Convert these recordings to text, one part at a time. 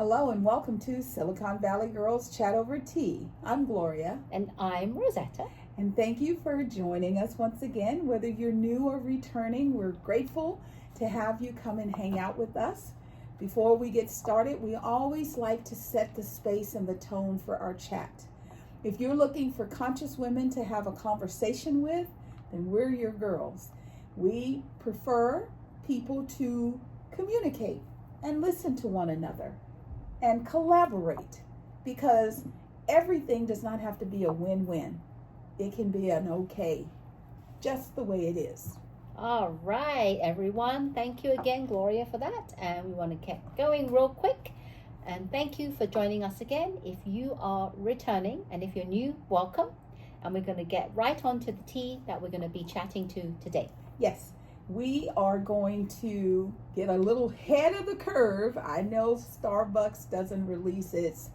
Hello and welcome to Silicon Valley Girls Chat Over Tea. I'm Gloria. And I'm Rosetta. And thank you for joining us once again. Whether you're new or returning, we're grateful to have you come and hang out with us. Before we get started, we always like to set the space and the tone for our chat. If you're looking for conscious women to have a conversation with, then we're your girls. We prefer people to communicate and listen to one another and collaborate, because everything does not have to be a win-win. It can be an okay, just the way it is. All right, everyone. Thank you again, Gloria, for that. And we want to get going real quick. And thank you for joining us again. If you are returning and if you're new, welcome. And we're going to get right on to the tea that we're going to be chatting to today. Yes, we are going to get a little ahead of the curve. I know Starbucks doesn't release its,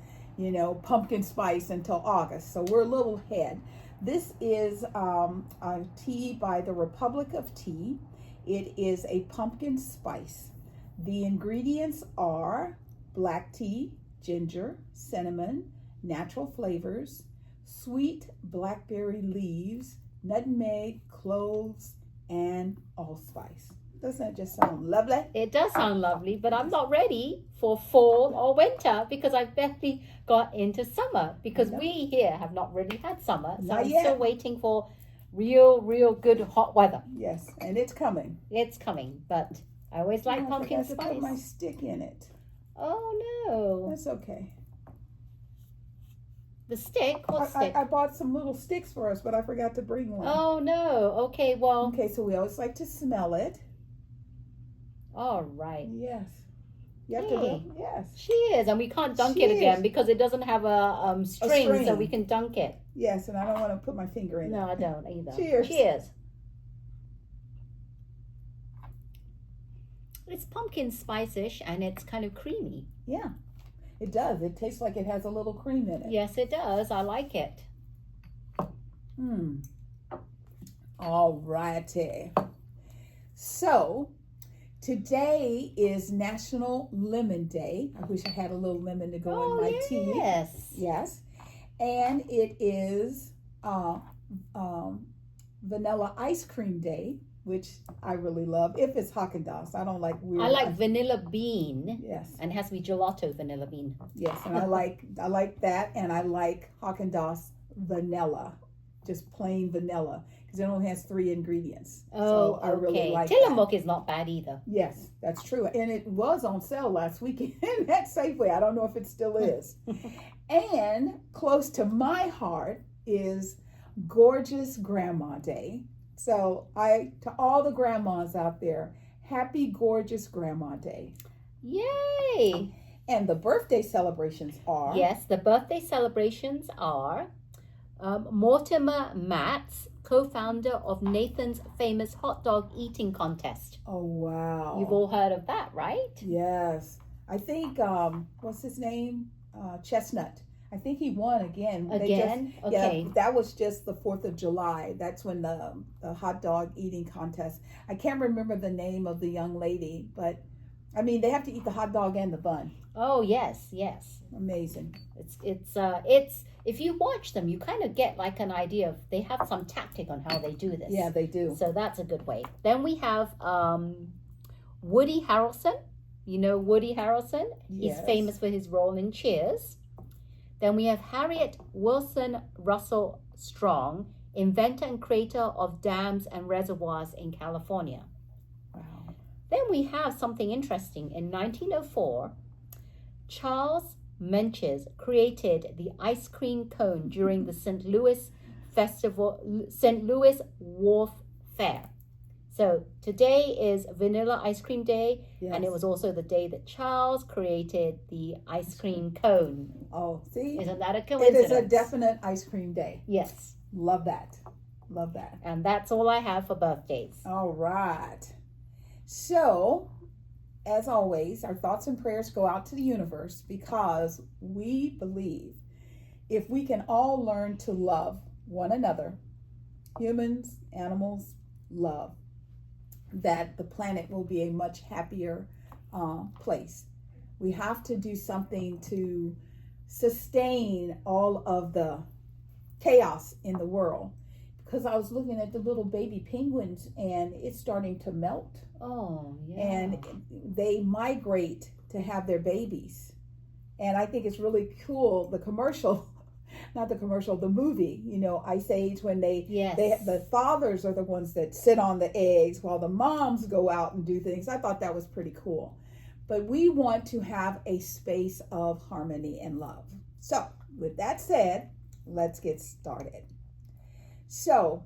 pumpkin spice until August, so we're a little ahead. This is a tea by the Republic of Tea. It is a pumpkin spice. The ingredients are black tea, ginger, cinnamon, natural flavors, sweet blackberry leaves, nutmeg, cloves, and allspice. Doesn't that just sound lovely? It does sound lovely, but I'm not ready for fall or winter because I've barely got into summer, because we here have not really had summer. So I'm still waiting for real good hot weather. Yes, and it's coming. It's coming, but I always like pumpkin spice. I forgot to put my stick in it. Oh no. That's okay. The stick? What stick? I bought some little sticks for us, but I forgot to bring one. Oh no. Okay, well. Okay, so we always like to smell it. All right. Yes. You have to. Yes. She is, and we can't dunk it again because it doesn't have a string, so we can dunk it. Yes, and I don't want to put my finger in it. No, I don't either. Cheers. Cheers. It's pumpkin spice-ish, and it's kind of creamy. Yeah, it does. It tastes like it has a little cream in it. Yes, it does. I like it. All righty. So, today is National Lemon Day. I wish I had a little lemon to go in my tea. Yes. And it is Vanilla Ice Cream Day, which I really love. If it's Haagen-Dazs, I don't like weird. I like vanilla bean. Yes. And it has to be gelato vanilla bean. Yes, and I like that, and I like Haagen-Dazs vanilla, just plain vanilla, because it only has 3 ingredients. Oh, so I really like Tillamook is not bad either. Yes, that's true. And it was on sale last weekend at Safeway. I don't know if it still is. And close to my heart is Gorgeous Grandma Day. So to all the grandmas out there, happy Gorgeous Grandma Day. Yay! And the birthday celebrations are? Yes, the birthday celebrations are Mortimer Matz, co-founder of Nathan's famous hot dog eating contest. Oh, wow. You've all heard of that, right? Yes. I think, what's his name? Chestnut. I think he won again. Okay. Yeah, that was just the 4th of July. That's when the hot dog eating contest. I can't remember the name of the young lady, but I mean, they have to eat the hot dog and the bun. Oh, yes. Amazing. It's if you watch them, you kind of get like an idea of, they have some tactic on how they do this. Yeah, they do. So that's a good way. Then we have Woody Harrelson. You know Woody Harrelson? Yes. He's famous for his role in Cheers. Then we have Harriet Wilson Russell Strong, inventor and creator of dams and reservoirs in California. Wow. Then we have something interesting. In 1904, Charles Menches created the ice cream cone during the St. Louis Wharf Fair. So today is Vanilla Ice Cream Day, and it was also the day that Charles created the ice cream cone. Oh, see? Isn't that a coincidence? It is a definite ice cream day. Yes. Love that. And that's all I have for birthdays. All right. So, as always, our thoughts and prayers go out to the universe, because we believe if we can all learn to love one another, humans, animals, love, that the planet will be a much happier place. We have to do something to sustain all of the chaos in the world. Because I was looking at the little baby penguins and it's starting to melt. Oh, yeah. And they migrate to have their babies. And I think it's really cool, the commercial, not the commercial, the movie, Ice Age, when the fathers are the ones that sit on the eggs while the moms go out and do things. I thought that was pretty cool. But we want to have a space of harmony and love. So with that said, let's get started. So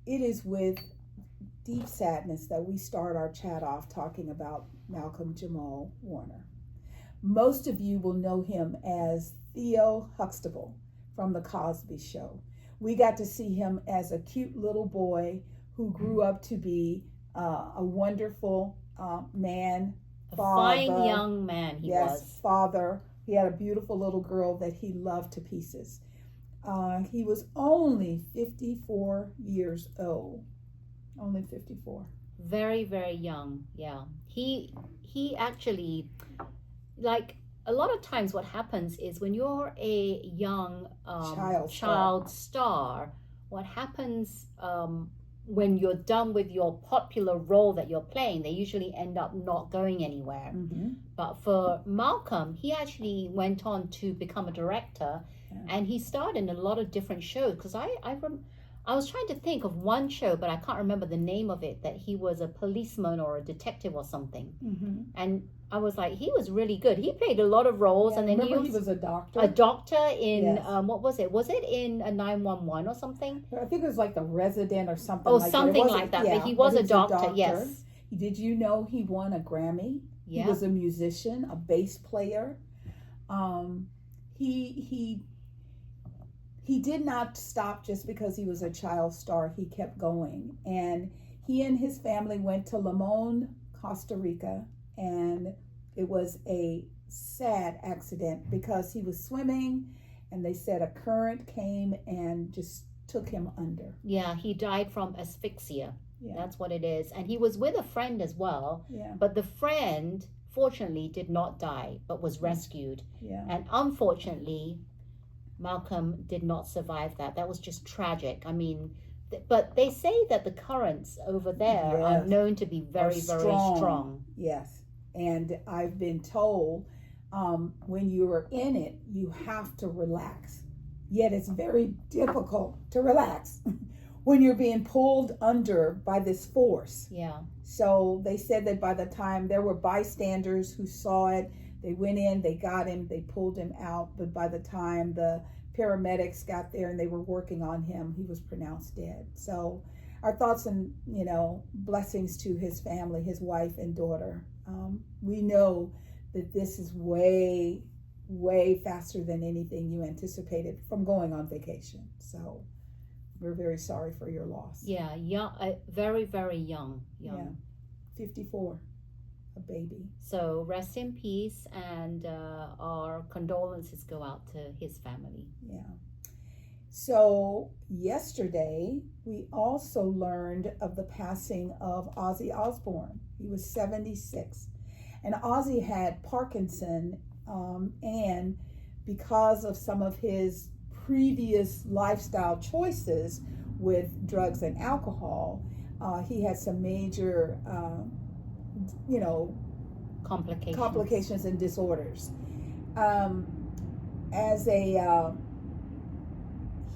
it is with deep sadness that we start our chat off talking about Malcolm Jamal Warner. Most of you will know him as Theo Huxtable from The Cosby Show. We got to see him as a cute little boy who grew up to be a wonderful man, father. Fine young man he was. Yes, father. He had a beautiful little girl that he loved to pieces. He was only 54 years old. Only 54. Very, very young, yeah. He actually, like, a lot of times what happens is when you're a young child star, what happens when you're done with your popular role that you're playing, they usually end up not going anywhere. Mm-hmm. But for Malcolm, he actually went on to become a director, and he starred in a lot of different shows. Because I was trying to think of one show, but I can't remember the name of it, that he was a policeman or a detective or something. Mm-hmm. And I was like, he was really good. He played a lot of roles, and then he was a doctor. A doctor in what was it? Was it in a 911 or something? I think it was like The Resident or something. Oh, like something like that. But he was a doctor. Yes. Did you know he won a Grammy? Yeah. He was a musician, a bass player. He did not stop just because he was a child star. He kept going, and he and his family went to Limon, Costa Rica. And it was a sad accident because he was swimming and they said a current came and just took him under. Yeah, he died from asphyxia. Yeah. That's what it is. And he was with a friend as well. Yeah. But the friend, fortunately, did not die, but was rescued. Yeah. And unfortunately, Malcolm did not survive that. That was just tragic. I mean, but they say that the currents over there are known to be very, very strong. Yes. And I've been told when you are in it, you have to relax. Yet it's very difficult to relax when you're being pulled under by this force. Yeah. So they said that by the time there were bystanders who saw it, they went in, they got him, they pulled him out. But by the time the paramedics got there and they were working on him, he was pronounced dead. So our thoughts and, blessings to his family, his wife and daughter. We know that this is way, way faster than anything you anticipated from going on vacation. So we're very sorry for your loss. Yeah, young, very, very young. Yeah, 54, a baby. So rest in peace, and our condolences go out to his family. Yeah. So yesterday, we also learned of the passing of Ozzy Osbourne. He was 76. And Ozzy had Parkinson, and because of some of his previous lifestyle choices with drugs and alcohol, he had some major, complications and disorders.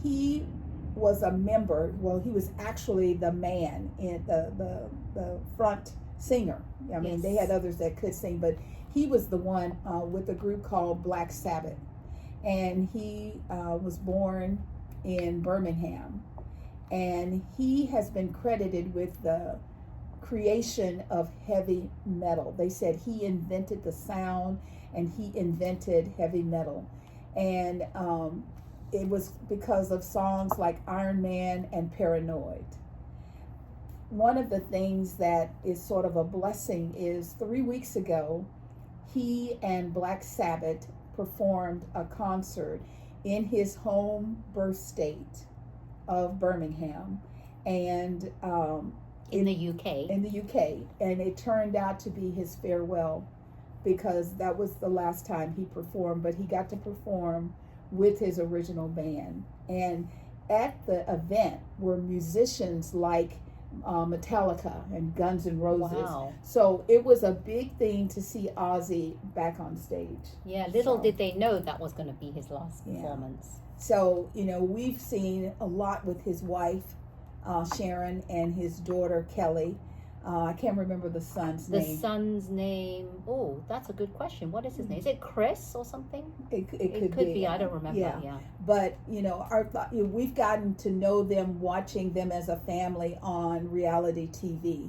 He was a member, he was actually the man in the front singer. I mean, they had others that could sing, but he was the one with a group called Black Sabbath. And he was born in Birmingham. And he has been credited with the creation of heavy metal. They said he invented the sound and he invented heavy metal. And it was because of songs like Iron Man and Paranoid. One of the things that is sort of a blessing is 3 weeks ago, he and Black Sabbath performed a concert in his home birth state of Birmingham, and in the UK. In the UK, and it turned out to be his farewell because that was the last time he performed, but he got to perform with his original band. And at the event were musicians like Metallica and Guns N' Roses. Wow. So it was a big thing to see Ozzy back on stage. Yeah, little did they know that was going to be his last performance. So, we've seen a lot with his wife, Sharon, and his daughter, Kelly. I can't remember the son's name. The son's name, oh, that's a good question. What is his name? Is it Chris or something? It could be. I don't remember. Yeah. But, we've gotten to know them, watching them as a family on reality TV.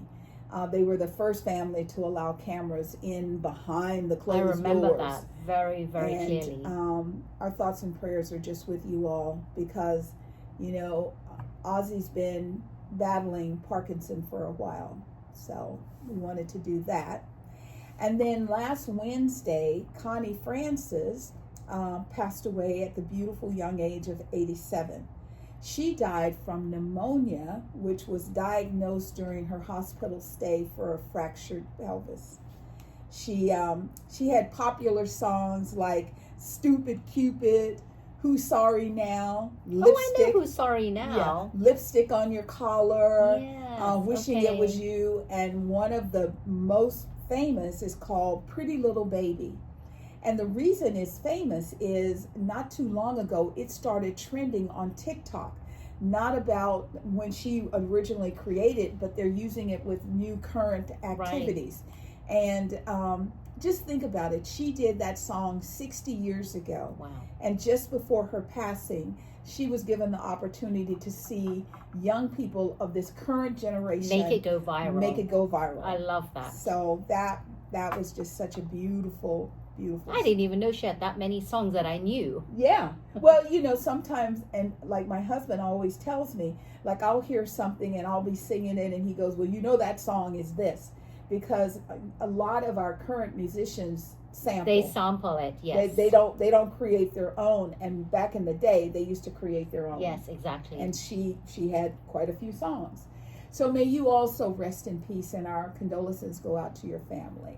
They were the first family to allow cameras in behind the closed doors. I remember that very, very clearly. Our thoughts and prayers are just with you all because, Ozzy's been battling Parkinson for a while. So we wanted to do that. And then last Wednesday, Connie Francis passed away at the beautiful young age of 87. She died from pneumonia, which was diagnosed during her hospital stay for a fractured pelvis. She had popular songs like Stupid Cupid, Who's Sorry Now, Lipstick. I know Who's Sorry Now. Yeah, Lipstick on Your Collar, yes, Wishing It Was You, and one of the most famous is called Pretty Little Baby. And the reason it's famous is not too long ago, it started trending on TikTok. Not about when she originally created, but they're using it with new current activities. Right. And just think about it. She did that song 60 years ago. Wow. And just before her passing, she was given the opportunity to see young people of this current generation make it go viral. I love that. So that was just such a beautiful I didn't even know she had that many songs that I knew. Yeah. Well, sometimes, and like my husband always tells me, like I'll hear something and I'll be singing it and he goes, well, that song is this. Because a lot of our current musicians sample. They sample it, yes. They don't create their own. And back in the day, they used to create their own. Yes, exactly. And she had quite a few songs. So may you also rest in peace, and our condolences go out to your family.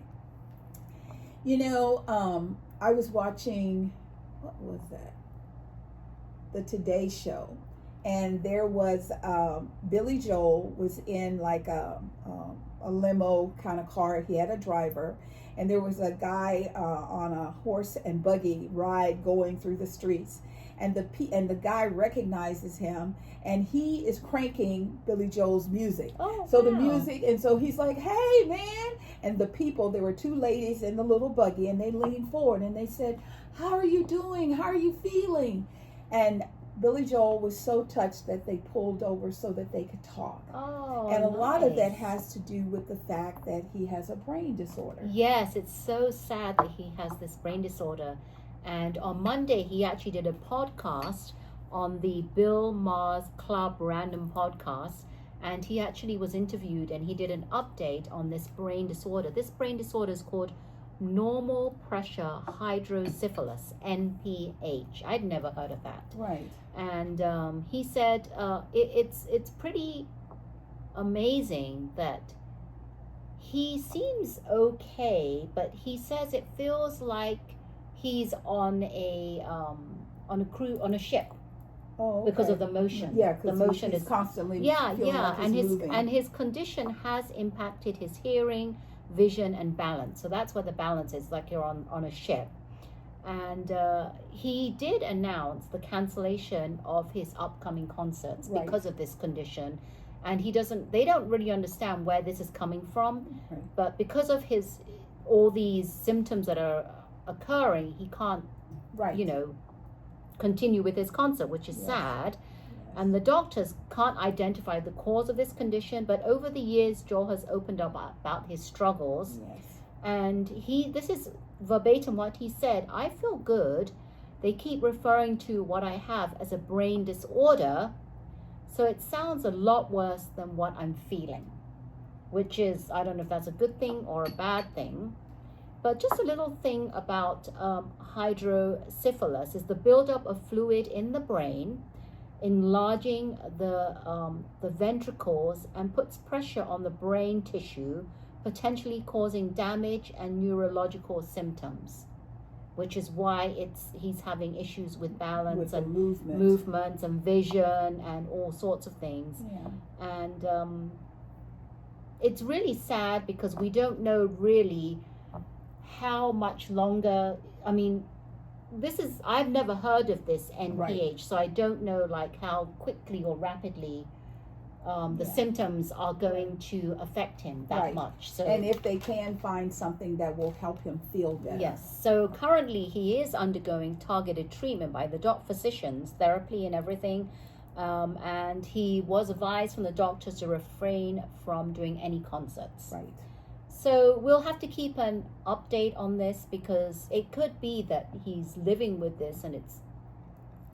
I was watching, what was that? The Today Show. And there was, Billy Joel was in like a limo kind of car. He had a driver. And there was a guy on a horse and buggy ride going through the streets. And the guy recognizes him, and he is cranking Billy Joel's music. So the music, and so he's like, "Hey, man!" And the people, there were two ladies in the little buggy, and they leaned forward and they said, "How are you doing? How are you feeling?" And Billy Joel was so touched that they pulled over so that they could talk. And a lot of that has to do with the fact that he has a brain disorder. Yes, it's so sad that he has this brain disorder. And on Monday, he actually did a podcast on the Bill Maher's Club Random Podcast. And he actually was interviewed and he did an update on this brain disorder. This brain disorder is called normal pressure hydrocephalus, NPH. I'd never heard of that. Right. And he said it's pretty amazing that he seems okay, but he says it feels like he's on a ship. Oh, okay. Because of the motion. Yeah, because the motion is constantly and his condition has impacted his hearing, vision, and balance. So that's what the balance is, like you're on a ship. And he did announce the cancellation of his upcoming concerts because of this condition. And they don't really understand where this is coming from. Right. But because of all these symptoms that are occurring, he can't, continue with his concert, which is sad. And the doctors can't identify the cause of this condition, but over the years Joel has opened up about his struggles. And this is verbatim what he said: "I feel good. They keep referring to what I have as a brain disorder, so it sounds a lot worse than what I'm feeling," which is, I don't know if that's a good thing or a bad thing. But just a little thing about hydrocephalus is the buildup of fluid in the brain, enlarging the ventricles, and puts pressure on the brain tissue, potentially causing damage and neurological symptoms, which is why he's having issues with balance with and movements and vision and all sorts of things. Yeah. And it's really sad because we don't know really how much longer. I mean, I've never heard of this NPH, Right. so I don't know like how quickly or rapidly the symptoms are going to affect him that Right. much. So, and if they can find something that will help him feel better. yes. So currently he is undergoing targeted treatment by the physicians, therapy and everything. And he was advised from the doctors to refrain from doing any concerts. Right. So we'll have to keep an update on this because it could be that he's living with this and it's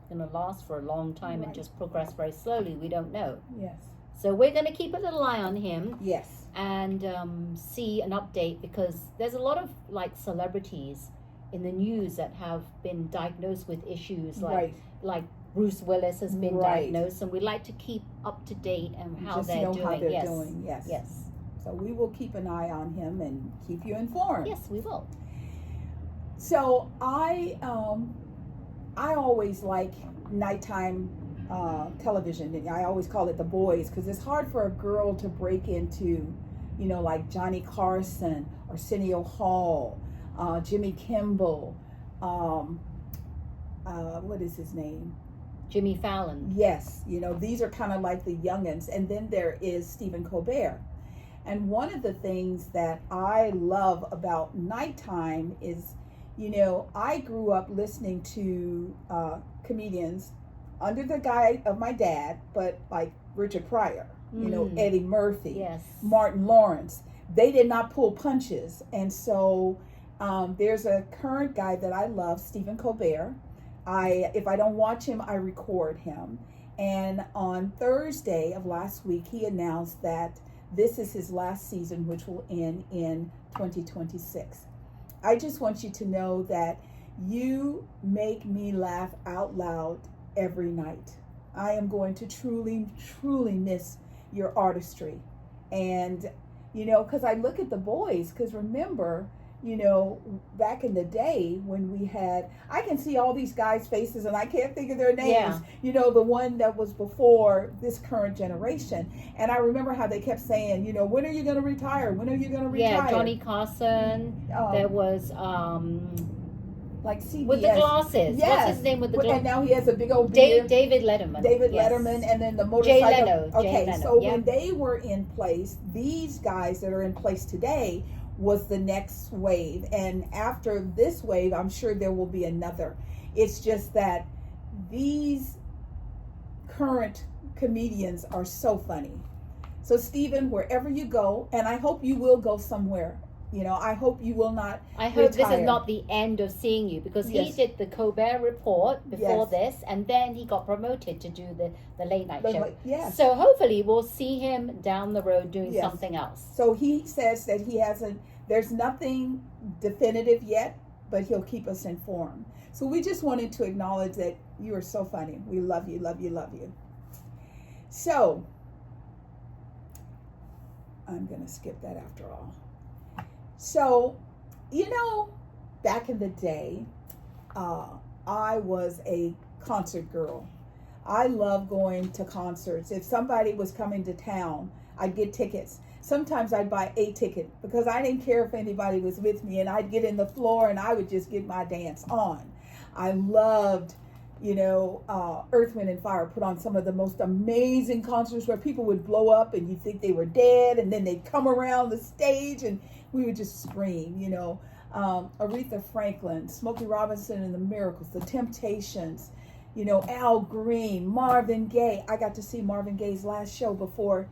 going to last for a long time and Right. just progress very slowly. We don't know. Yes. So we're going to keep a little eye on him. Yes. And see an update because there's a lot of like celebrities in the news that have been diagnosed with issues like Bruce Willis has been diagnosed, and we like to keep up to date on how Just they're know doing. how they're doing. Yes. Yes. So we will keep an eye on him and keep you informed. Yes, we will. So I always like nighttime television. I always call it the boys because it's hard for a girl to break into, like Johnny Carson, Arsenio Hall, Jimmy Kimmel, what is his name? Jimmy Fallon. Yes, these are kind of like the youngins. And then there is Stephen Colbert. And one of the things that I love about nighttime is, I grew up listening to comedians under the guide of my dad, but like Richard Pryor, Eddie Murphy, Yes. Martin Lawrence. They did not pull punches. And so there's a current guy that I love, Stephen Colbert. If I don't watch him, I record him. And on Thursday of last week, he announced that this is his last season, which will end in 2026. I just want you to know that you make me laugh out loud every night. I am going to truly, truly miss your artistry. And, because I look at the boys, because remember, back in the day when I can see all these guys' faces and I can't think of their names, the one that was before this current generation. And I remember how they kept saying, when are you going to retire? When are you going to retire? Yeah, Johnny Carson. There was, like CBS. with the glasses. Yes. What's his name with the glasses? And now he has a big old beard. David Letterman. David Yes. Letterman, and then the motorcycle. Jay Leno. Okay, Jay Leno, so yeah. when they were in place, these guys that are in place today was the next wave. And after this wave, I'm sure there will be another. It's just that these current comedians are so funny. So Stephen, wherever you go, and I hope you will go somewhere. I hope you will not I hope retire. this is not the end of seeing you because he Yes. did the Colbert Report before Yes. this, and then he got promoted to do the late night show. Yes. So hopefully we'll see him down the road doing Yes. something else. So he says that there's nothing definitive yet, but he'll keep us informed. So we just wanted to acknowledge that you are so funny. We love you, love you, love you. So I'm going to skip that after all. So, back in the day, I was a concert girl. I love going to concerts. If somebody was coming to town, I'd get tickets. Sometimes I'd buy a ticket because I didn't care if anybody was with me, and I'd get in the floor and I would just get my dance on. I loved, Earth, Wind, and Fire put on some of the most amazing concerts where people would blow up and you'd think they were dead, and then they'd come around the stage and we would just scream, Aretha Franklin, Smokey Robinson and the Miracles, the Temptations, Al Green, Marvin Gaye. I got to see Marvin Gaye's last show before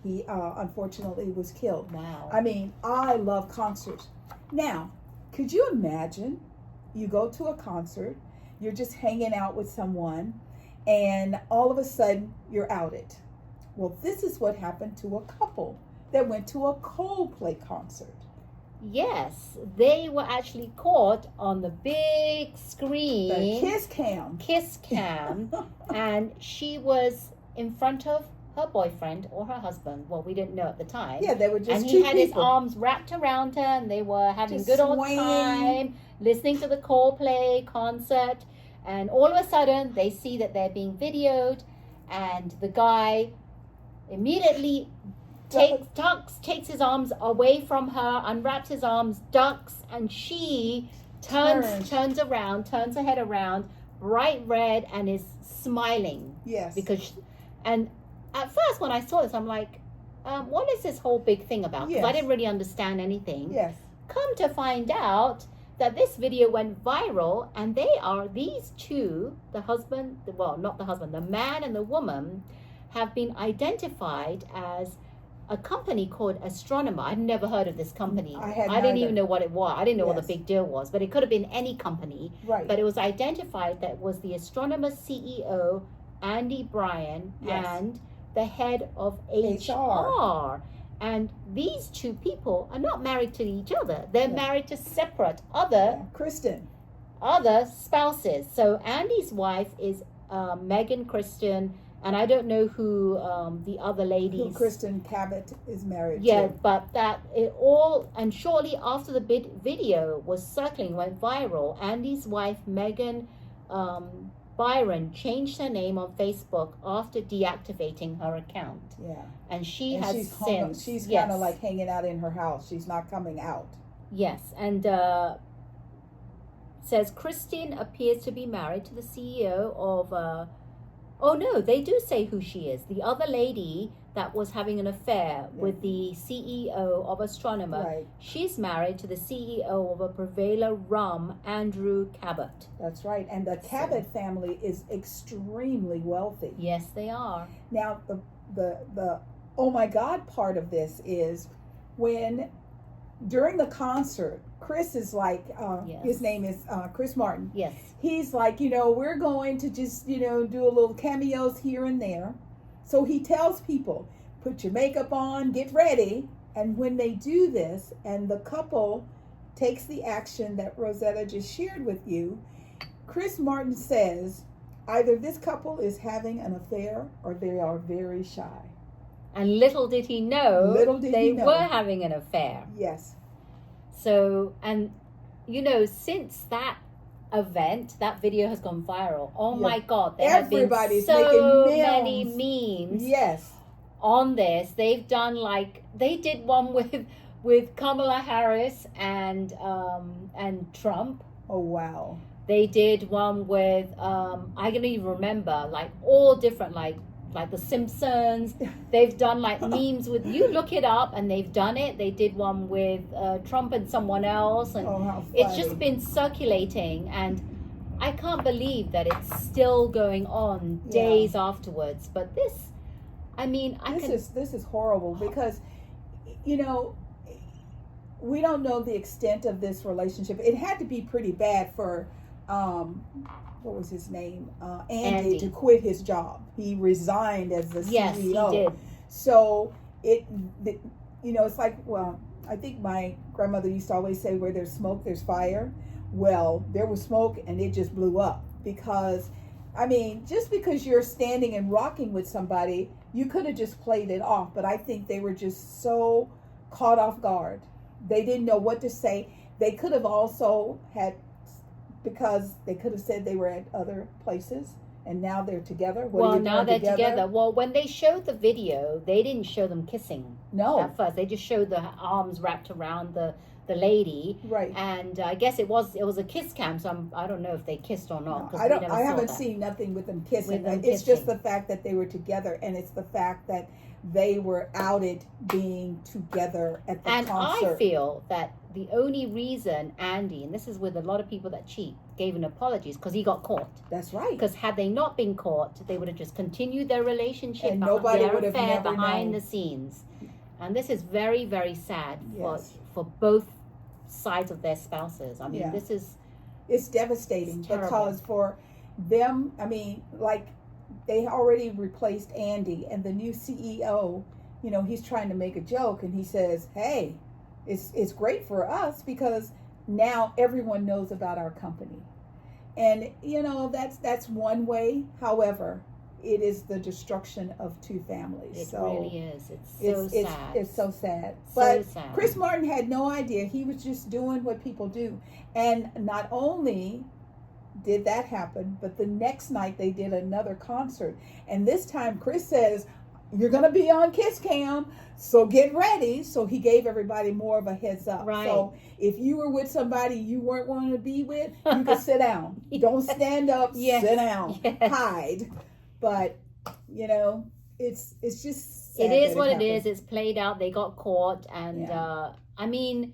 he unfortunately was killed. Wow. I mean, I love concerts. Now, could you imagine you go to a concert, you're just hanging out with someone, and all of a sudden you're outed? Well, this is what happened to a couple that went to a Coldplay concert. Yes, they were actually caught on the big screen. The kiss cam. Kiss cam. And she was in front of her boyfriend or her husband. Well, we didn't know at the time. Yeah, they were just and two he had his people. arms wrapped around her, and they were having Just good old swaying. time, listening to the Coldplay concert. And all of a sudden, they see that they're being videoed, and the guy immediately takes his arms away from her, unwraps his arms, ducks, and she turns her head around, bright red, and is smiling. Yes. And at first when I saw this, I'm like, what is this whole big thing about? Because I didn't really understand anything. Yes. Come to find out that this video went viral, and these two, the man and the woman, have been identified as a company called Astronomer. I'd never heard of this company. I didn't even know what it was. I didn't know what the big deal was, but it could have been any company. Right. But it was identified that was the Astronomer CEO, Andy Bryan, and the head of HR. And these two people are not married to each other. They're married to separate other spouses. So Andy's wife is Megan Christian, and I don't know who the other ladies. Who Kristen Cabot is married to. Yeah, but that it all, and shortly after the video was circling, went viral, Andy's wife, Megan Byron, changed her name on Facebook after deactivating her account. Yeah. And she's kind of like hanging out in her house. She's not coming out. Yes, and says Christine appears to be married to the CEO of oh no, they do say who she is. The other lady that was having an affair with the CEO of Astronomer. Right. She's married to the CEO of a Prevailer Rum, Andrew Cabot. That's right. And the Cabot family is extremely wealthy. Yes, they are. Now, the oh my God part of this is when during the concert, Chris is like, his name is Chris Martin. Yes. He's like, we're going to just, do a little cameos here and there. So he tells people, put your makeup on, get ready. And when they do this, and the couple takes the action that Rosetta just shared with you, Chris Martin says, either this couple is having an affair or they are very shy. And little did he know they were having an affair. Yes. So, and since that event, that video has gone viral. Oh my God, there have been so many memes. Yes. On this, they've done they did one with Kamala Harris and Trump. Oh wow. They did one with I can even remember all different like The Simpsons. They've done memes with, you look it up, and they've done it. They did one with Trump and someone else, and it's just been circulating, and I can't believe that it's still going on days afterwards. But this is horrible, because we don't know the extent of this relationship. It had to be pretty bad for what was his name? Andy to quit his job. He resigned as the CEO. Yes, he did. So it's like, I think my grandmother used to always say, where there's smoke, there's fire. Well, there was smoke and it just blew up, because, just because you're standing and rocking with somebody, you could have just played it off. But I think they were just so caught off guard. They didn't know what to say. They could have also because they could have said they were at other places, and now they're together. Now they're together. Well, when they showed the video, they didn't show them kissing. No. At first, they just showed the arms wrapped around the lady. Right. And I guess it was a kiss cam, so I don't know if they kissed or not. No, I haven't seen nothing with them kissing. It's just the fact that they were together, and it's the fact that they were outed being together at the concert. And I feel that the only reason Andy, and this is with a lot of people that cheat, gave an apology is because he got caught. That's right. Because had they not been caught, they would have just continued their relationship, and nobody would have affair never behind known. the scenes. And this is very, very sad for both sides of their spouses. This is... It's devastating, because for them, they already replaced Andy, and the new CEO, he's trying to make a joke, and he says, hey, it's great for us because now everyone knows about our company. And, that's one way. However, it is the destruction of two families. It so really is. It's so sad. It's so sad. So But sad. Chris Martin had no idea. He was just doing what people do. And not only did that happen, but the next night they did another concert. And this time Chris says, you're going to be on Kiss Cam, so get ready. So he gave everybody more of a heads up. Right. So if you were with somebody you weren't wanting to be with, you could sit down. Don't stand up, Yes. sit down, Yes. hide. But, you know, it's just sad It is that what it happened. is. It's played out. They got caught. And, Yeah. I mean,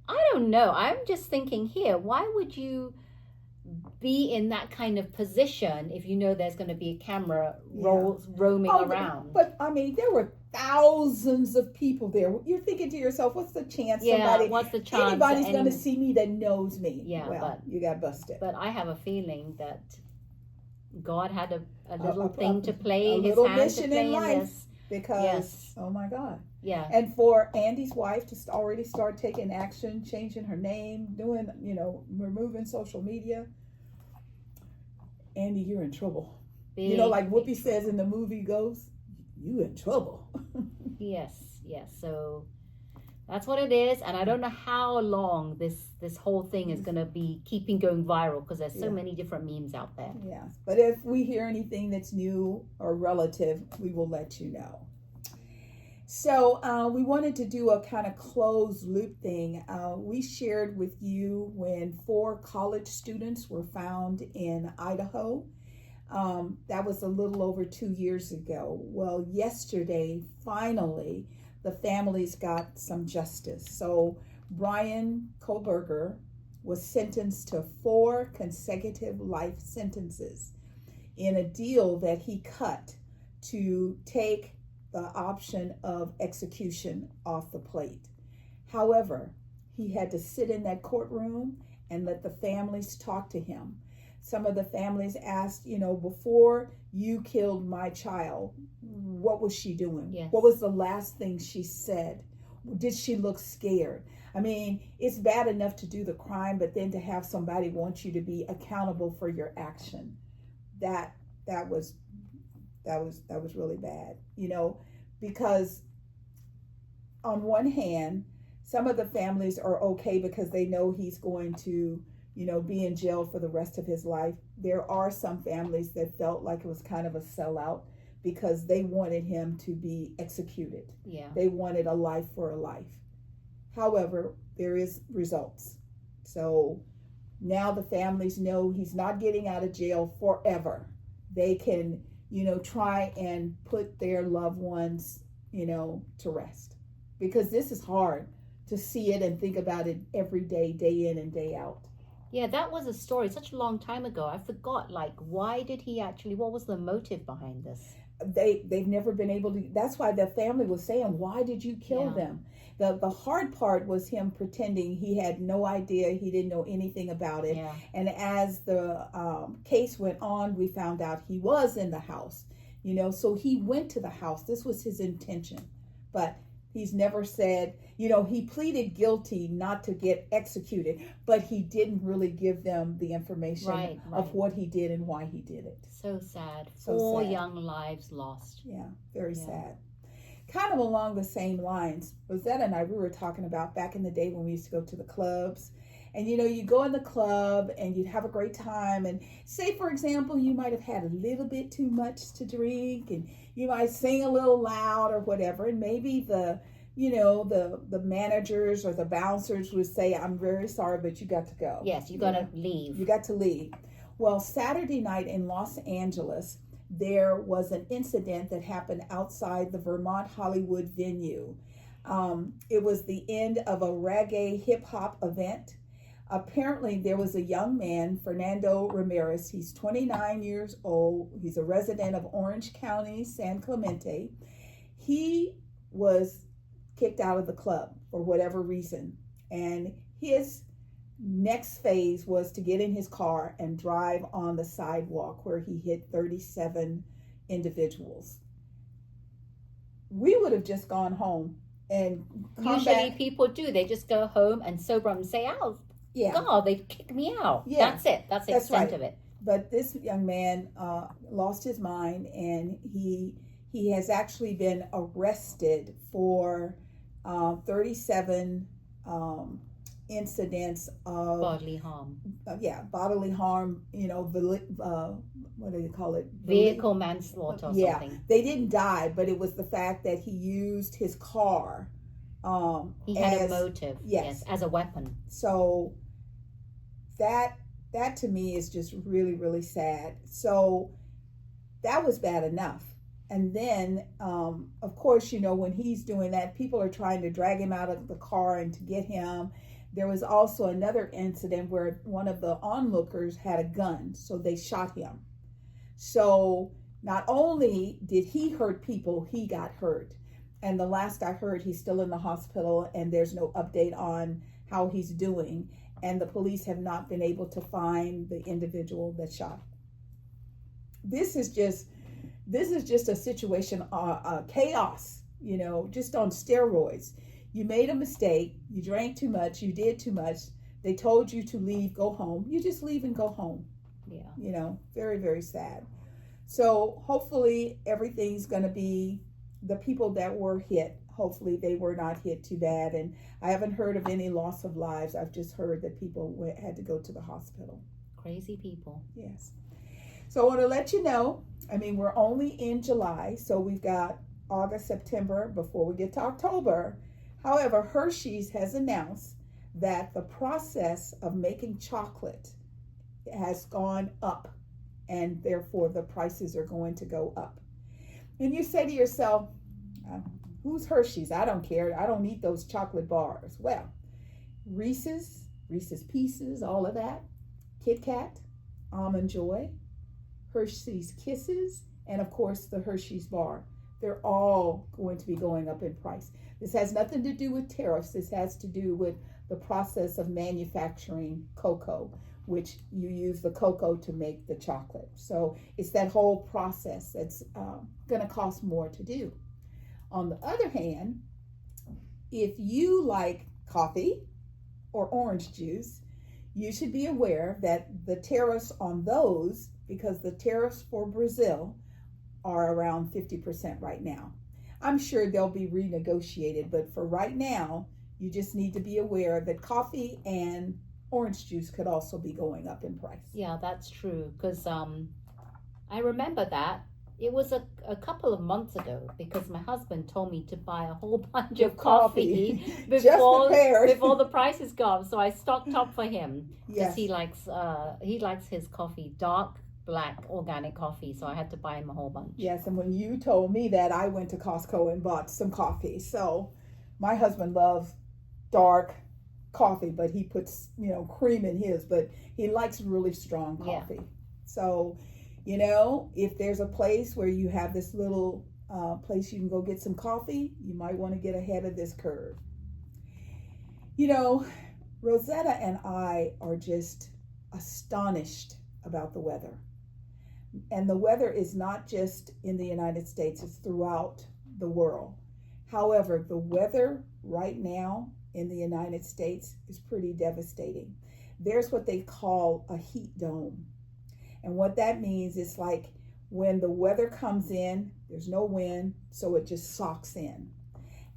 I don't know. I'm just thinking here, why would you be in that kind of position if you know there's going to be a camera roaming around? But I mean, there were thousands of people there. You're thinking to yourself, what's the chance What's the chance anybody's that going to see me that knows me? Yeah, well, you got busted. But I have a feeling that God had a little thing to play, a his little hand to mission play in in life. this. Because, Yes. oh my God. Yeah. And for Andy's wife to already start taking action, changing her name, doing, removing social media. Andy, you're in trouble. Big, like Whoopi says in the movie Ghost, you in trouble. Yes. So that's what it is. And I don't know how long this whole thing is going to be keeping going viral, because there's so many different memes out there. Yes. But if we hear anything that's new or relative, we will let you know. So we wanted to do a kind of closed loop thing. We shared with you when 4 college students were found in Idaho. That was a little over 2 years ago. Well, yesterday, finally, the families got some justice. So Brian Colbert was sentenced to 4 consecutive life sentences in a deal that he cut to take the option of execution off the plate. However, he had to sit in that courtroom and let the families talk to him. Some of the families asked, before you killed my child, what was she doing? Yes. What was the last thing she said? Did she look scared? I mean, it's bad enough to do the crime, but then to have somebody want you to be accountable for your action, that was really bad, because on one hand, some of the families are okay because they know he's going to, be in jail for the rest of his life. There are some families that felt like it was kind of a sellout because they wanted him to be executed. Yeah. They wanted a life for a life. However, there is results. So now the families know he's not getting out of jail forever. They can, try and put their loved ones, to rest. Because this is hard to see it and think about it every day, day in and day out. Yeah, that was a story such a long time ago. I forgot, why did he actually, what was the motive behind this? They've never been able to, that's why the family was saying, why did you kill them? The hard part was him pretending he had no idea, he didn't know anything about it. Yeah. And as the case went on, we found out he was in the house, so he went to the house. This was his intention, but he's never said, he pleaded guilty not to get executed, but he didn't really give them the information of what he did and why he did it. So sad. So 4 sad. young lives lost. Yeah, very sad. Kind of along the same lines, Rosetta and I, we were talking about back in the day when we used to go to the clubs. And, you go in the club and you'd have a great time. And say, for example, you might have had a little bit too much to drink and you might sing a little loud or whatever. And maybe the managers or the bouncers would say, I'm very sorry, but you got to go. Yes, you got to leave. You got to leave. Well, Saturday night in Los Angeles, there was an incident that happened outside the Vermont Hollywood venue. It was the end of a reggae hip hop event. Apparently, there was a young man, Fernando Ramirez. He's 29 years old. He's a resident of Orange County, San Clemente. He was kicked out of the club for whatever reason. And his next phase was to get in his car and drive on the sidewalk where he hit 37 individuals. We would have just gone home and usually people do. They just go home and sober up and say, oh, God, they kicked me out. Yeah. That's it. That's the extent of it. but this young man lost his mind, and he has actually been arrested for 37 incidents of Bodily harm. Bodily harm. What do you call it? Vehicle manslaughter or something. They didn't die, but it was the fact that he used his car. He had a motive. Yes, as a weapon. So that to me is just really, really sad. So that was bad enough. And then, of course, when he's doing that, people are trying to drag him out of the car and to get him. There was also another incident where one of the onlookers had a gun, so they shot him. So not only did he hurt people, he got hurt. And the last I heard, he's still in the hospital, and there's no update on how he's doing. And the police have not been able to find the individual that shot. This is just a situation, chaos, just on steroids. You made a mistake, you drank too much, you did too much. They told you to leave, go home. You just leave and go home. Yeah. Very, very sad. So hopefully everything's going to be, the people that were hit, hopefully they were not hit too bad. And I haven't heard of any loss of lives. I've just heard that people had to go to the hospital. Crazy people. Yes. So I want to let you know, we're only in July, so we've got August, September before we get to October. However, Hershey's has announced that the process of making chocolate has gone up, and therefore the prices are going to go up. And you say to yourself, who's Hershey's? I don't care. I don't eat those chocolate bars. Well, Reese's Pieces, all of that, Kit Kat, Almond Joy, Hershey's Kisses, and of course the Hershey's bar. They're all going to be going up in price. This has nothing to do with tariffs. This has to do with the process of manufacturing cocoa, which you use the cocoa to make the chocolate. So it's that whole process that's going to cost more to do. On the other hand, if you like coffee or orange juice, you should be aware that the tariffs on those, because the tariffs for Brazil are around 50% right now. I'm sure they'll be renegotiated, but for right now, you just need to be aware that coffee and orange juice could also be going up in price. Yeah, that's true, because I remember that. It was a couple of months ago, because my husband told me to buy a whole bunch of coffee before the prices go up. So I stocked up for him, because he likes his coffee dark, black, organic coffee. So I had to buy him a whole bunch. Yes, and when you told me that, I went to Costco and bought some coffee. So my husband loves dark coffee, but he puts cream in his, but he likes really strong coffee. Yeah. So if there's a place where you have this little place you can go get some coffee, you might want to get ahead of this curve. Rosetta and I are just astonished about the weather. And the weather is not just in the United States, it's throughout the world. However, the weather right now in the United States is pretty devastating. There's what they call a heat dome. And what that means is like when the weather comes in, there's no wind, so it just socks in.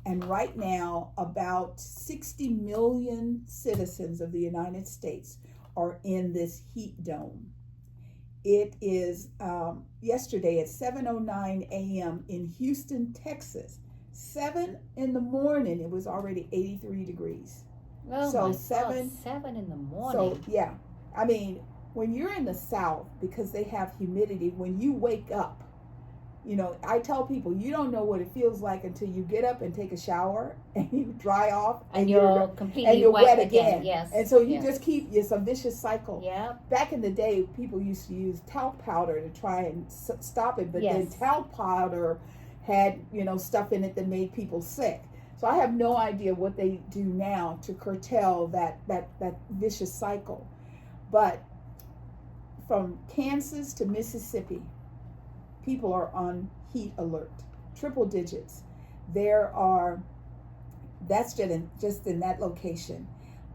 And right now, about 60 million citizens of the United States are in this heat dome. It is yesterday at 7:09 a.m. in Houston, Texas. 7 in the morning, it was already 83 degrees. Oh, so 7 in the morning. So yeah, when you're in the South, because they have humidity, when you wake up, I tell people, you don't know what it feels like until you get up and take a shower and you dry off and you're completely wet again. Yes. And so you just it's a vicious cycle. Yeah. Back in the day, people used to use talc powder to try and stop it, but then talc powder had, stuff in it that made people sick. So I have no idea what they do now to curtail that vicious cycle. But from Kansas to Mississippi, people are on heat alert, triple digits. That's just in that location.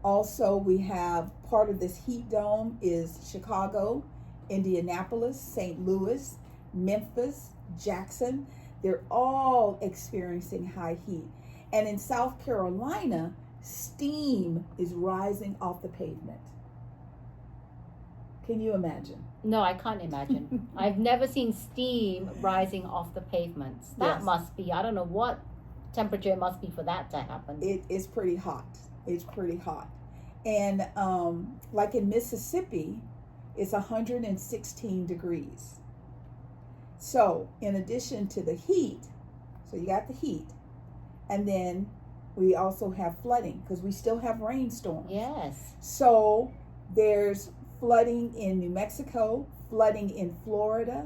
Also, we have part of this heat dome is Chicago Indianapolis, St. Louis, Memphis, Jackson, they're all experiencing high heat. And in South Carolina, steam is rising off the pavement. Can you imagine? No, I can't imagine. I've never seen steam rising off the pavements. That Yes. must be, I don't know what temperature it must be for that to happen. It is pretty hot. It's pretty hot. And like in Mississippi, it's 116 degrees. So in addition to the heat, so you got the heat, and then we also have flooding because we still have rainstorms. Yes. So there's flooding in New Mexico, flooding in Florida,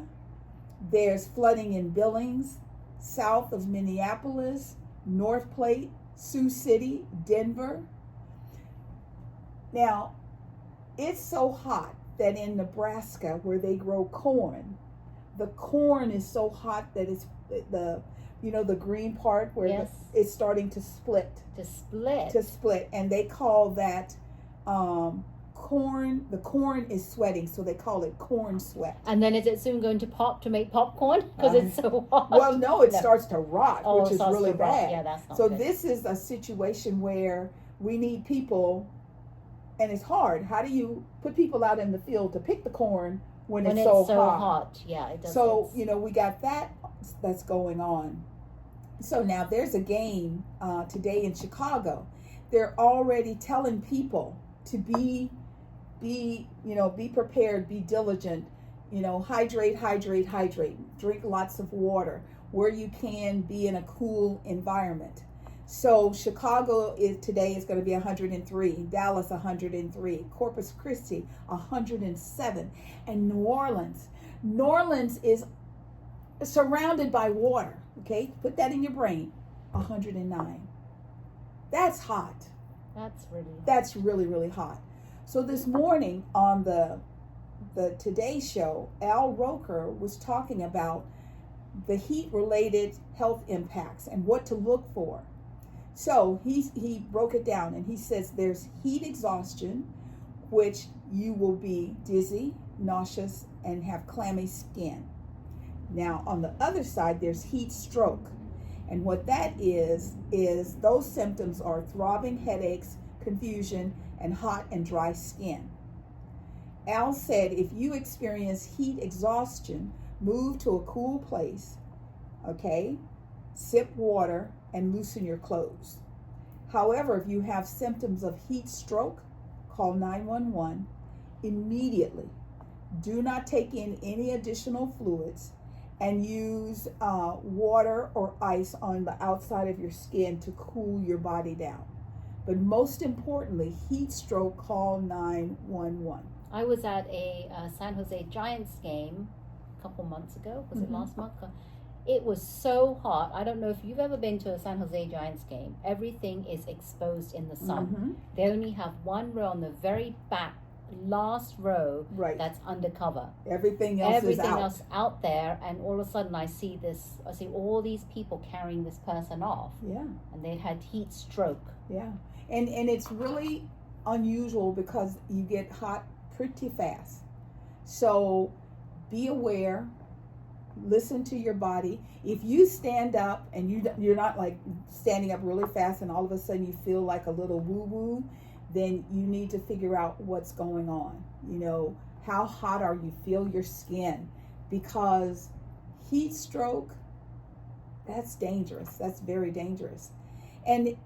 there's flooding in Billings, south of Minneapolis, North Platte, Sioux City, Denver. Now, it's so hot that in Nebraska, where they grow corn, the corn is so hot that it's the green part where Yes. it's starting to split. To split. And they call that corn. The corn is sweating, so they call it corn sweat. And then is it soon going to pop to make popcorn? Because it's so hot. Well, no, it No. starts to rot, Oh, which it is starts really to rot. bad. Yeah, that's not So good. this is a situation where we need people, and it's hard. How do you put people out in the field to pick the corn when it's so hot? Yeah, it does. So, we got that's going on. So now there's a game today in Chicago. They're already telling people to be prepared, be diligent, hydrate, drink lots of water. Where you can, be in a cool environment. So Chicago today is going to be 103, Dallas 103, Corpus Christi 107, and New Orleans is surrounded by water. Okay, put that in your brain. 109. That's hot. That's really, really hot. So this morning on the Today Show, Al Roker was talking about the heat-related health impacts and what to look for. So he broke it down, and he says there's heat exhaustion, which you will be dizzy, nauseous, and have clammy skin. Now, on the other side, there's heat stroke. And what that is those symptoms are throbbing headaches, confusion, and hot and dry skin. Al said if you experience heat exhaustion, move to a cool place, okay? Sip water and loosen your clothes. However, if you have symptoms of heat stroke, call 911 immediately. Do not take in any additional fluids, and use water or ice on the outside of your skin to cool your body down. But most importantly, heat stroke, call 911. I was at a San Jose Giants game a couple months ago. Was it last month? It was so hot. I don't know if you've ever been to a San Jose Giants game. Everything is exposed in the sun. They only have one row on the very back, last row, right, that's undercover. Everything else out there, and all of a sudden I see all these people carrying this person off. Yeah. And they had heat stroke. Yeah. And it's really unusual because you get hot pretty fast. So be aware, listen to your body. If you stand up and you're not like standing up really fast and all of a sudden you feel like a little woo-woo, then you need to figure out what's going on. How hot are you? Feel your skin, because heat stroke, that's dangerous. That's very dangerous. And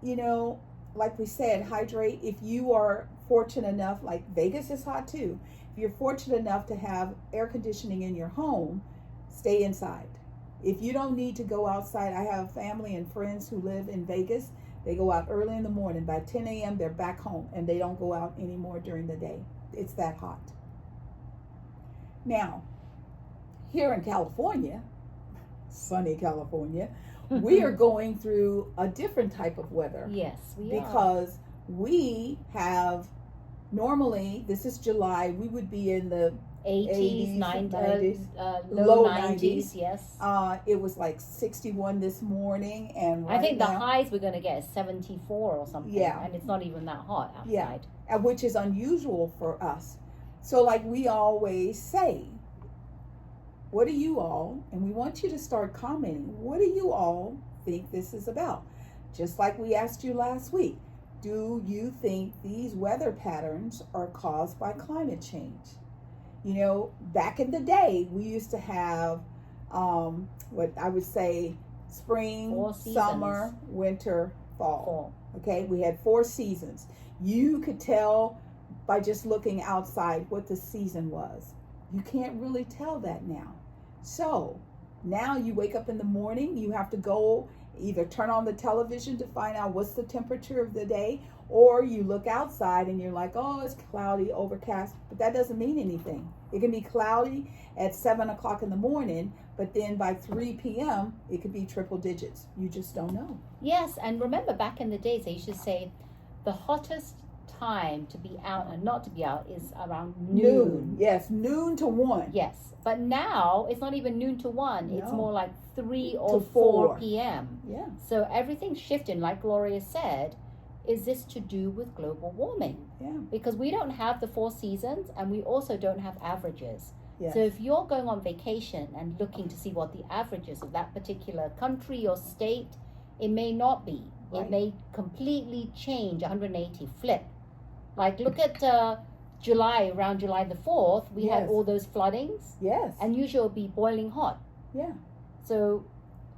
like we said, hydrate. If you are fortunate enough, like Vegas is hot too, if you're fortunate enough to have air conditioning in your home, stay inside. If you don't need to go outside, I have family and friends who live in Vegas. They go out early in the morning. By 10 a.m., they're back home, and they don't go out anymore during the day. It's that hot. Now, here in California, sunny California, we are going through a different type of weather. Yes, we are. Because we have, normally, this is July, we would be in the 80s, 90s, low 90s, yes. It was like 61 this morning, and I think the now, highs we're going to get is 74 or something. Yeah. And it's not even that hot outside. Yeah, which is unusual for us. So like we always say, what do you all, and we want you to start commenting, what do you all think this is about? Just like we asked you last week, do you think these weather patterns are caused by climate change? You know, back in the day, we used to have what I would say spring, summer, winter, fall. Okay, we had 4 seasons. You could tell by just looking outside what the season was. You can't really tell that now. So now you wake up in the morning, you have to go either turn on the television to find out what's the temperature of the day, or you look outside and you're like, oh, it's cloudy, overcast, but that doesn't mean anything. It can be cloudy at 7 o'clock in the morning, but then by 3 p.m., it could be triple digits. You just don't know. Yes, and remember back in the days, they used to say the hottest time to be out and not to be out is around noon. Yes, noon to 1. Yes, but now it's not even noon to 1. No. It's more like 3 or 4 p.m. Yeah. So everything's shifting, like Gloria said. Is this to do with global warming? Yeah. Because we don't have the 4 seasons, and we also don't have averages. Yes. So if you're going on vacation and looking to see what the averages of that particular country or state, it may not be. Right. It may completely change 180, flip. Like look at July, around July the 4th, we had all those floodings. Yes. And usually it'll be boiling hot. Yeah. So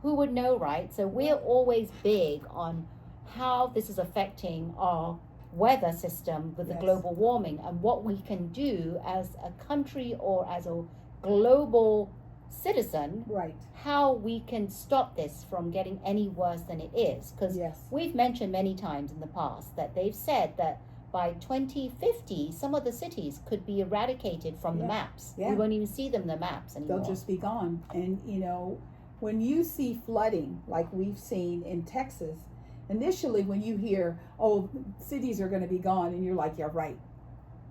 who would know, right? So we're always big on how this is affecting our weather system with the global warming and what we can do as a country or as a global citizen, right? How we can stop this from getting any worse than it is. Because we've mentioned many times in the past that they've said that by 2050, some of the cities could be eradicated from the maps. We won't even see them in the maps anymore. They'll just be gone. And, you know, when you see flooding like we've seen in Texas, initially when you hear, oh, cities are going to be gone, and you're like, you're right.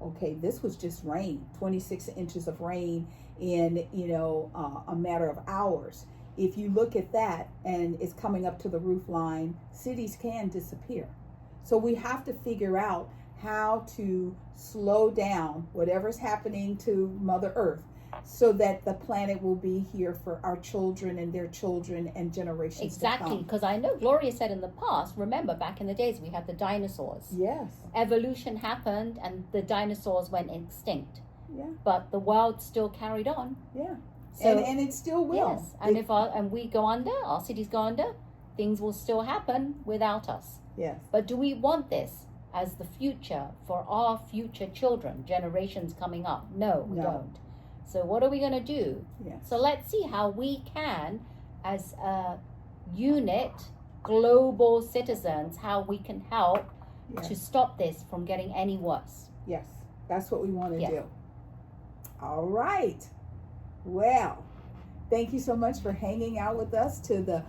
Okay, this was just rain, 26 inches of rain in, you know, a matter of hours. If you look at that and it's coming up to the roof line, cities can disappear. So we have to figure out how to slow down whatever's happening to Mother Earth so that the planet will be here for our children and their children and generations to come. Exactly, because I know Gloria said in the past, remember back in the days we had the dinosaurs. Yes. Evolution happened and the dinosaurs went extinct. Yeah. But the world still carried on. Yeah. So, and it still will. Yes. And if we go under, our cities go under, things will still happen without us. Yes. But do we want this as the future for our future children, generations coming up? No, we don't. So what are we going to do? Yes. So let's see how we can, as a unit, global citizens, how we can help to stop this from getting any worse. Yes, that's what we want to do. All right. Well, thank you so much for hanging out with us to the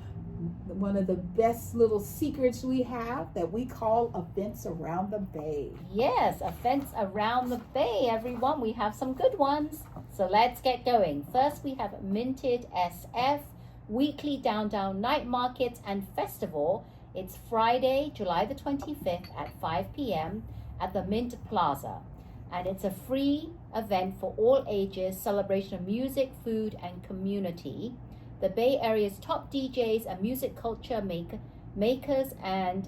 one of the best little secrets we have that we call Events Around the Bay. Yes, Events Around the Bay, everyone. We have some good ones. So let's get going. First, we have Minted SF, weekly downtown night markets and festival. It's Friday, July the 25th at 5 p.m. at the Mint Plaza. And it's a free event for all ages, celebration of music, food, and community. The Bay Area's top DJs and music culture makers and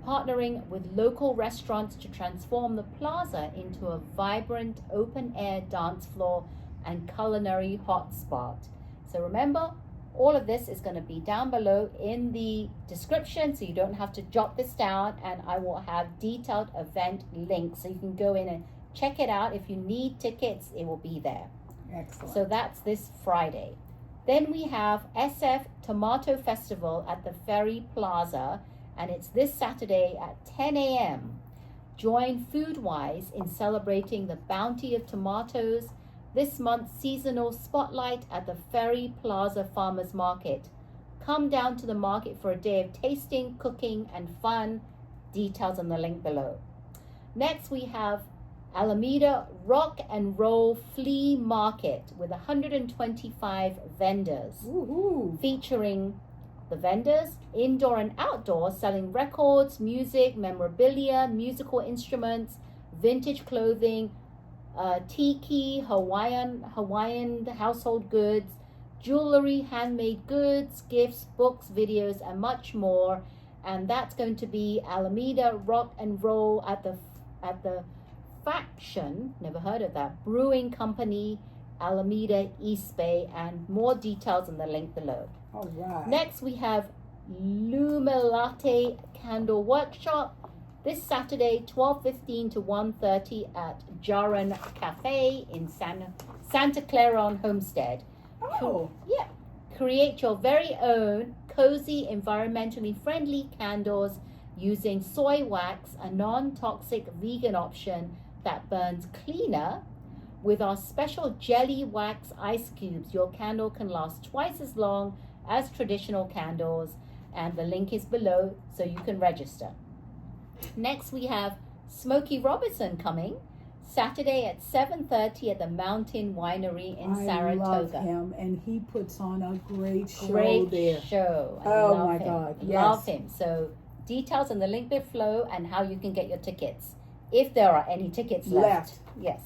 partnering with local restaurants to transform the plaza into a vibrant open-air dance floor and culinary hotspot. So remember, all of this is going to be down below in the description, so you don't have to jot this down, and I will have detailed event links so you can go in and check it out. If you need tickets, it will be there. Excellent. So that's this Friday. Then we have SF Tomato Festival at the Ferry Plaza, and it's this Saturday at 10 a.m. Join Foodwise in celebrating the bounty of tomatoes this month's seasonal spotlight at the Ferry Plaza Farmers Market. Come down to the market for a day of tasting, cooking, and fun. Details on the link below. Next, we have Alameda Rock and Roll Flea Market with 125 vendors. Woo-hoo. Featuring the vendors, indoor and outdoor, selling records, music, memorabilia, musical instruments, vintage clothing, tiki, Hawaiian household goods, jewelry, handmade goods, gifts, books, videos, and much more. And that's going to be Alameda Rock and Roll at the Faction, never heard of that, Brewing Company, Alameda East Bay, and more details in the link below. All right. Next we have Lumelate Candle Workshop this Saturday, 12:15 to 1:30 at Jaran Cafe in Santa Clara on Homestead. Oh. Yeah. Create your very own cozy, environmentally friendly candles using soy wax, a non-toxic vegan option that burns cleaner. With our special jelly wax ice cubes, your candle can last twice as long as traditional candles, and the link is below so you can register. Next we have Smokey Robinson coming Saturday at 7:30 at the Mountain Winery in Saratoga. I love him, and he puts on a great show Great there. show. I Oh love my him. God, I yes. love him. So details in the link below and how you can get your tickets, if there are any tickets left. Yes.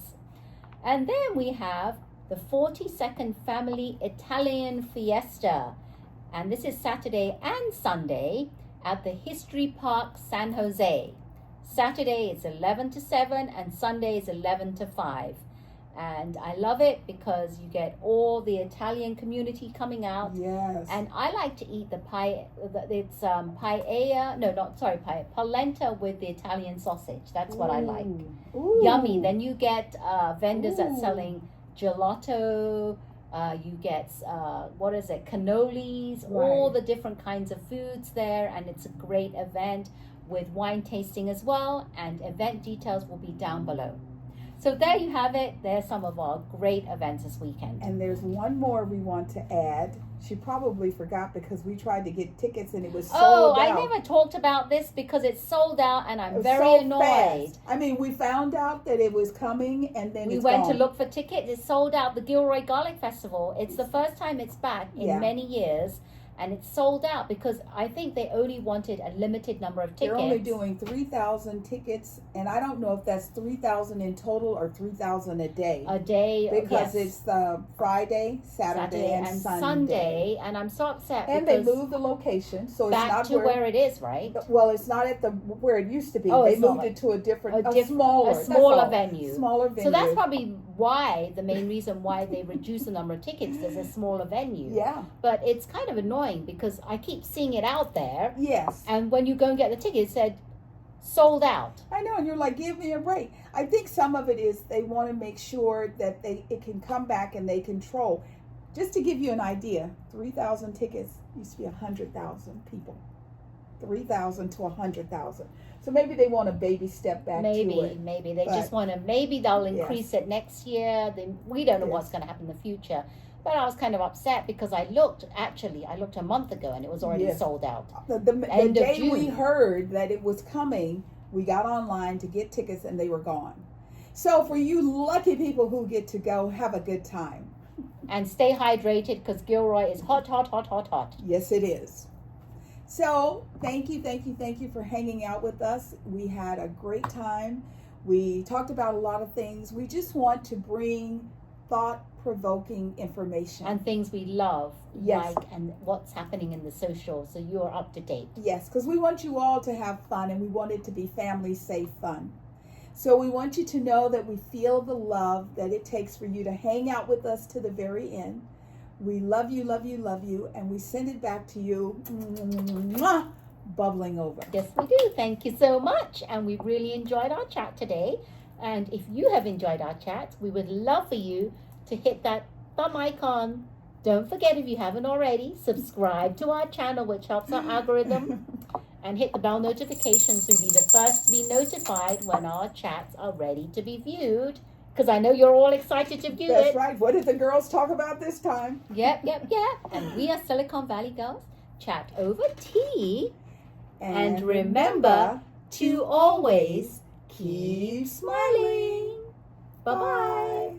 And then we have the 42nd Family Italian Fiesta. And this is Saturday and Sunday at the History Park, San Jose. Saturday it's 11 to 7 and Sunday is 11 to 5. And I love it because you get all the Italian community coming out. Yes. And I like to eat the pie. It's polenta with the Italian sausage. That's what I like. Ooh. Yummy. Then you get vendors that's Ooh. selling gelato. You get cannolis, all Right. the different kinds of foods there, and it's a great event with wine tasting as well. And event details will be down below. So there you have it. There's some of our great events this weekend. And there's one more we want to add. She probably forgot because we tried to get tickets and it was sold out. I never talked about this because it's sold out and I'm It was very so annoyed. fast. I mean, we found out that it was coming and then We it's went gone. to look for tickets. It's sold out. The Gilroy Garlic Festival. It's the first time it's back in Yeah. many years. And it's sold out because I think they only wanted a limited number of tickets. They're only doing 3,000 tickets, and I don't know if that's 3,000 in total or 3,000 a day. A day. Because yes. it's the Friday, Saturday, and Sunday. And I'm so upset And they because moved the location, so it's back not to where it is, right? Well, it's not at the where it used to be. Oh, They it's not moved like- it to a a smaller smaller venue. Smaller venue. So that's probably why, the main reason why they reduced the number of tickets. There's a smaller venue. Yeah. But it's kind of annoying because I keep seeing it out there. Yes. And when you go and get the ticket, it said sold out. I know, and you're like, give me a break. I think some of it is they want to make sure that it can come back and they control. Just to give you an idea, 3,000 tickets used to be 100,000 people. 3,000 to 100,000. So maybe they want a baby step back to it. Maybe they But- just want to. Maybe they'll increase it next year. We don't know what's Yes. going to happen in the future. But I was kind of upset because I looked a month ago and it was already Yes. sold out. The End of day we June. heard that it was coming, we got online to get tickets and they were gone. So for you lucky people who get to go, have a good time. And stay hydrated because Gilroy is hot, hot, hot, hot, hot. Yes, it is. So thank you for hanging out with us. We had a great time. We talked about a lot of things. We just want to bring thought-provoking information. And things we love, Yes. like, and what's happening in the social, so you're up to date. Yes, because we want you all to have fun and we want it to be family safe fun. So we want you to know that we feel the love that it takes for you to hang out with us to the very end. We love you, love you, love you, and we send it back to you, mwah, bubbling over. Yes, we do. Thank you so much. And we really enjoyed our chat today. And if you have enjoyed our chat, we would love for you to hit that thumb icon. Don't forget, if you haven't already, subscribe to our channel, which helps our algorithm. And hit the bell notification so you'll be the first to be notified when our chats are ready to be viewed. Because I know you're all excited to view That's it. right. What did the girls talk about this time? Yep. And we are Silicon Valley Girls. Chat over tea. And remember to always keep smiling. Bye-bye.